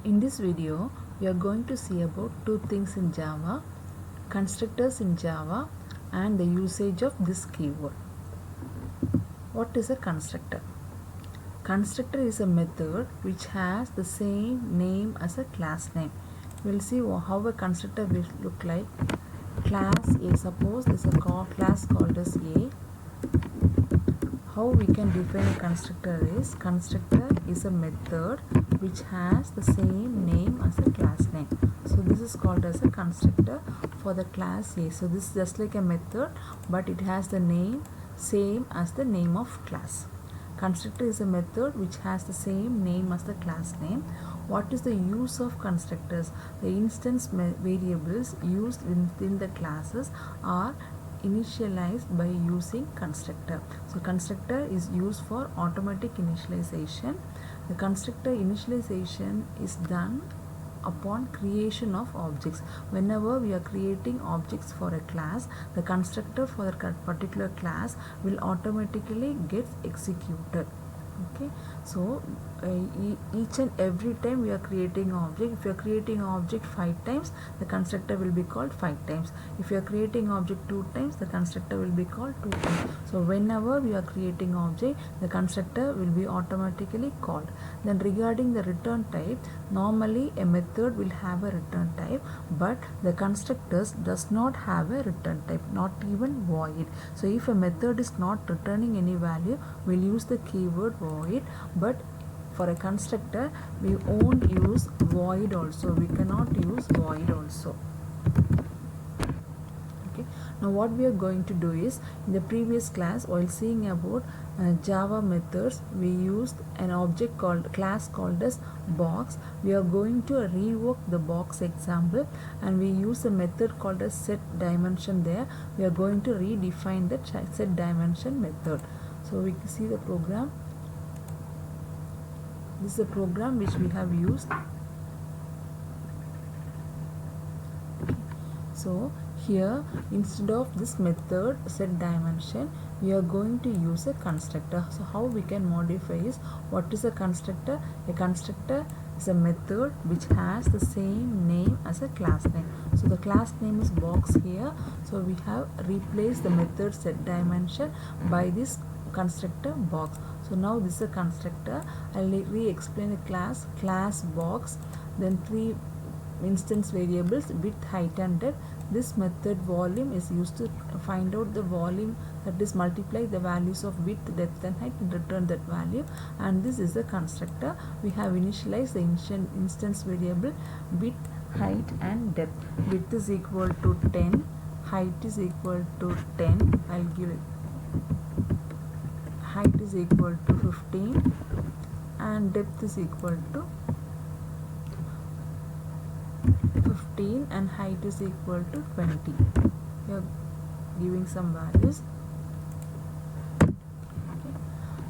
In this video, we are going to see about two things in Java, constructors in Java and the usage of this keyword. What is a constructor? Constructor is a method which has the same name as a class name. We'll see how a constructor will look like. Class A, suppose this is a class called as A. How we can define a constructor is a method which has the same name as a class name. So this is called as a constructor for the class A. So this is just like a method, but it has the name same as the name of class. Constructor is a method which has the same name as the class name. What is the use of constructors? The instance variables used within the classes are initialized by using constructor. So constructor is used for automatic initialization. The constructor initialization is done upon creation of objects. Whenever we are creating objects for a class, the constructor for a particular class will automatically get executed. Okay, so each and every time we are creating an object, if you are creating an object 5 times, the constructor will be called 5 times. If you are creating an object 2 times, the constructor will be called 2 times. So whenever we are creating an object, the constructor will be automatically called. Then regarding the return type, normally a method will have a return type, but the constructors does not have a return type, not even void. So if a method is not returning any value, we'll use the keyword void, but for a constructor we won't use void also. We cannot use void also. Okay, now what we are going to do is, in the previous class while seeing about Java methods, we used an object called class called as box. We are going to revoke the box example, and we use a method called as set dimension. There we are going to redefine the set dimension method. So we can see the program. This is a program which we have used. So here, instead of this method set dimension, we are going to use a constructor. So how we can modify is, what is a constructor? A constructor is a method which has the same name as a class name. So the class name is box here. So we have replaced the method set dimension by this constructor box. So now this is a constructor. I'll re-explain the class box, then 3 instance variables, width, height and depth. This method volume is used to find out the volume, that is multiply the values of width, depth and height and return that value. And this is the constructor. We have initialized the instance variable width, height and depth. Width is equal to 10, height is equal to 10. I'll give it. Height is equal to 15 and depth is equal to 15 and height is equal to 20. We are giving some values. Okay.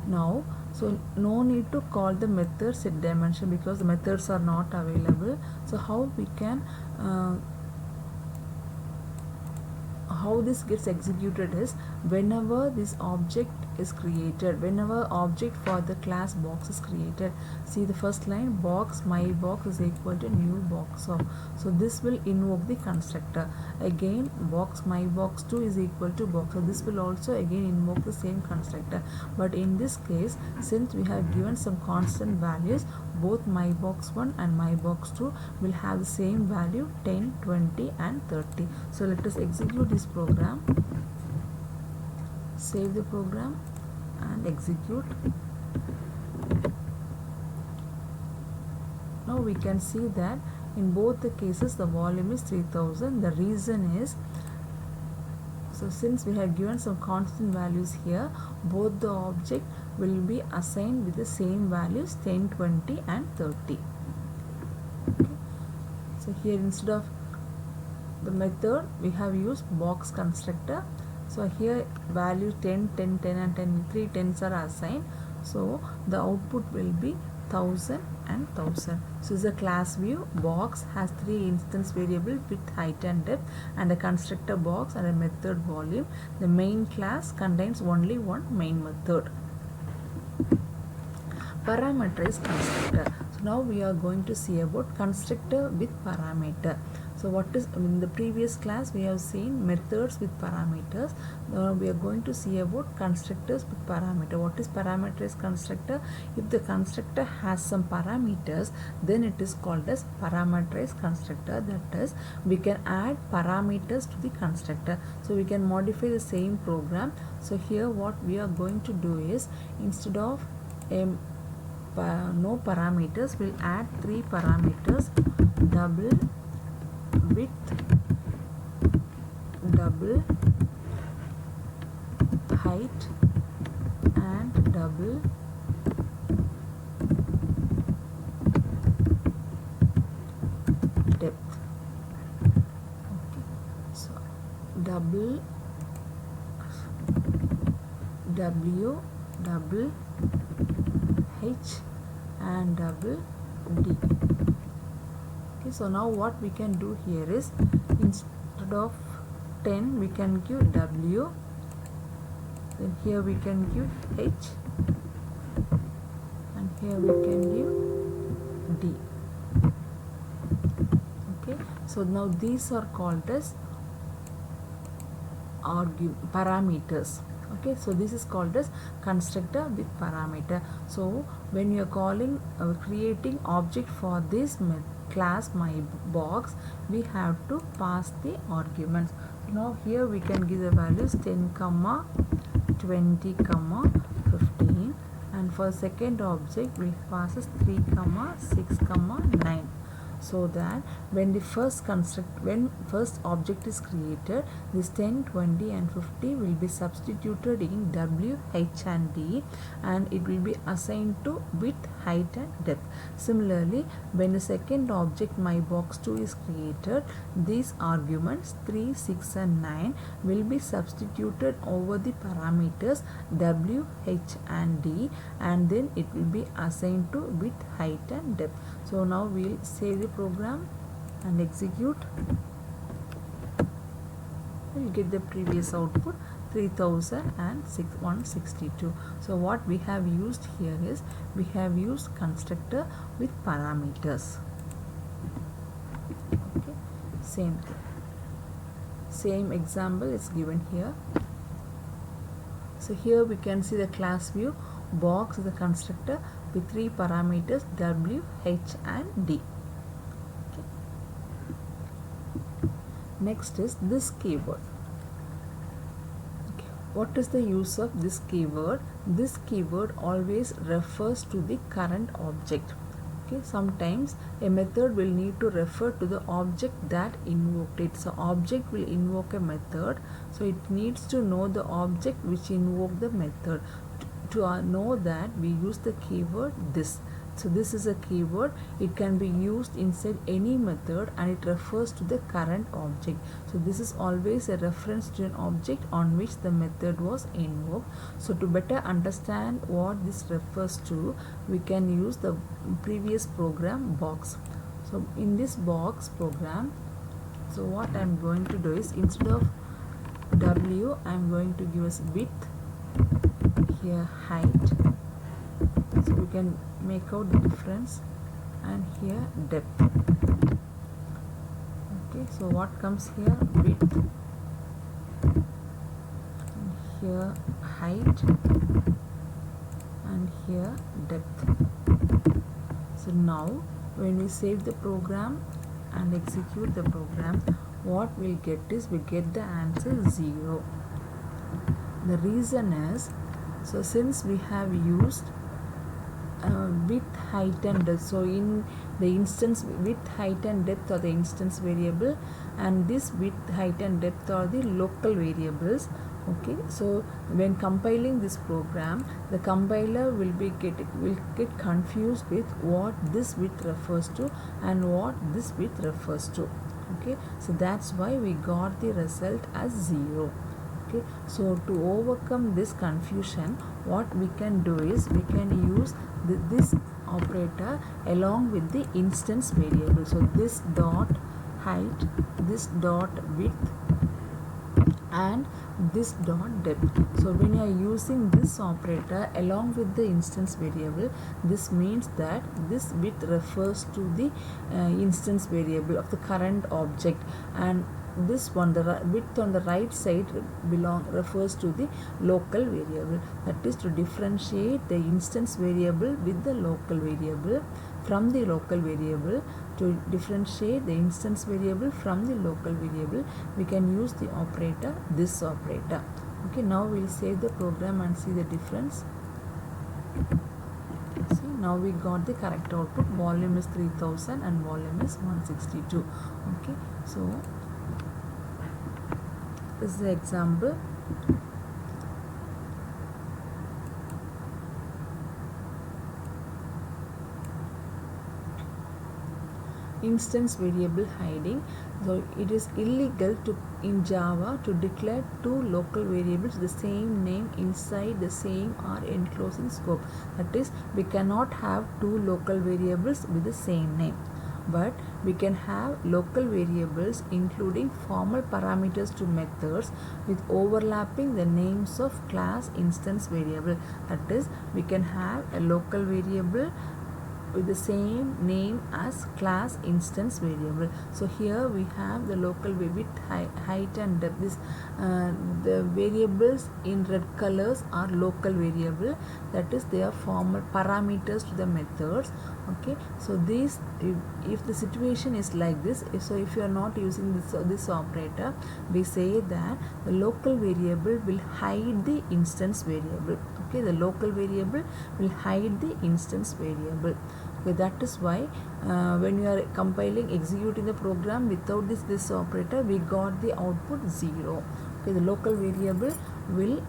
Now, so no need to call the method set dimension because the methods are not available. So how we can how this gets executed is, whenever this object is created, whenever object for the class box is created, see the first line, box my box is equal to new box of. So this will invoke the constructor. Again box my box 2 is equal to box, so this will also again invoke the same constructor. But in this case, since we have given some constant values, both my box 1 and my box 2 will have the same value, 10, 20 and 30. So let us execute this program. Save the program and execute. Now we can see that in both the cases the volume is 3000. The reason is, so since we have given some constant values here, both the object will be assigned with the same values, 10, 20 and 30. Okay. So here instead of the method we have used box constructor. So here value 10, 10, 10 and 10, 3 tens are assigned. So the output will be 1000 and 1000. So is a class view. Box has 3 instance variable with height and depth and a constructor box and a method volume. The main class contains only one main method. Parameterized constructor. So Now we are going to see about constructor with parameter. So what is, in the previous class we have seen methods with parameters. Now we are going to see about constructors with parameter. What is parameterized constructor? If the constructor has some parameters, then it is called as parameterized constructor. That is, we can add parameters to the constructor. So we can modify the same program. So here what we are going to do is, instead of no parameters, we'll add 3 parameters: double width, double height, and double depth. Okay, so double W, double H, and double D. Okay, so now what we can do here is, instead of 10 we can give W, then here we can give H, and here we can give D. Okay, so now these are called as parameters. Okay, so this is called as constructor with parameter. So when you are calling creating object for this class myBox, we have to pass the arguments. Now here we can give the values 10, 20, 15, and for second object we passes 3, 6, 9. So that when the first object is created, this 10, 20, and 50 will be substituted in W, H, and D, and it will be assigned to width, height, and depth. Similarly, when the second object myBox2 is created, these arguments 3, 6, and 9 will be substituted over the parameters W, H, and D, and then it will be assigned to width, height, and depth. So now we'll save the program and execute. We'll get the previous output 300162. So what we have used here is, we have used constructor with parameters. Okay, same thing. Same example is given here. So here we can see the class view. Box is the constructor with 3 parameters W, H, and D. Okay. Next is this keyword. Okay. What is the use of this keyword? This keyword always refers to the current object. Okay. Sometimes a method will need to refer to the object that invoked it. So object will invoke a method, so it needs to know the object which invoked the method. To know that, we use the keyword this. So this is a keyword. It can be used inside any method, and it refers to the current object. So this is always a reference to an object on which the method was invoked. So to better understand what this refers to, we can use the previous program box. So in this box program, so what I am going to do is, instead of W, I am going to give us width, here height, so we can make out the difference, and here depth. Okay, so what comes here? Width, and here height, and here depth. So now when we save the program and execute the program, what we'll get is, we get the answer 0. The reason is, so since we have used width, height, and depth, so in the instance width, height, and depth are the instance variable, and this width, height, and depth are the local variables. Okay, so when compiling this program, the compiler will get confused with what this width refers to and what this width refers to. Okay, so that's why we got the result as 0. Okay, so to overcome this confusion, what we can do is, we can use this operator along with the instance variable. So this dot height, this dot width, and this dot depth. So when you are using this operator along with the instance variable, this means that this width refers to the instance variable of the current object, and this one, the width on the right side, refers to the local variable. That is to differentiate the instance variable with the local variable from the local variable. To differentiate the instance variable from the local variable, we can use the operator, this operator. Okay, now we'll save the program and see the difference. See, now we got the correct output. Volume is 3000 and volume is 162. Okay, so this is the example. Instance variable hiding. So it is illegal to in Java to declare two local variables the same name inside the same or enclosing scope. That is, we cannot have two local variables with the same name, but we can have local variables including formal parameters to methods with overlapping the names of class instance variable. That is, we can have a local variable with the same name as class instance variable. So here we have the local width, height and depth. This the variables in red colors are local variable, that is they are formal parameters to the methods. Okay, so these, if the situation is like this, so if you are not using this operator, we say that the local variable will hide the instance variable. Okay, the local variable will hide the instance variable. Okay, that is why when you are compiling, executing the program without this operator, we got the output 0. Okay, the local variable will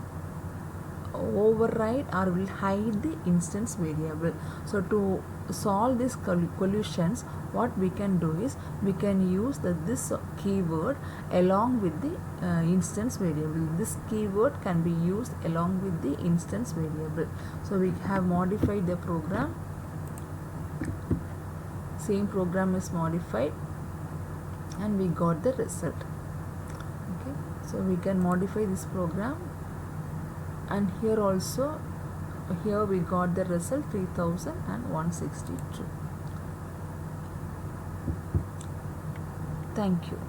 override or will hide the instance variable. So to solve these collisions, what we can do is we can use this keyword along with the instance variable. This keyword can be used along with the instance variable. So we have modified the program. Same program is modified and we got the result. Okay, so we can modify this program, and here also, here we got the result 3162. Thank you.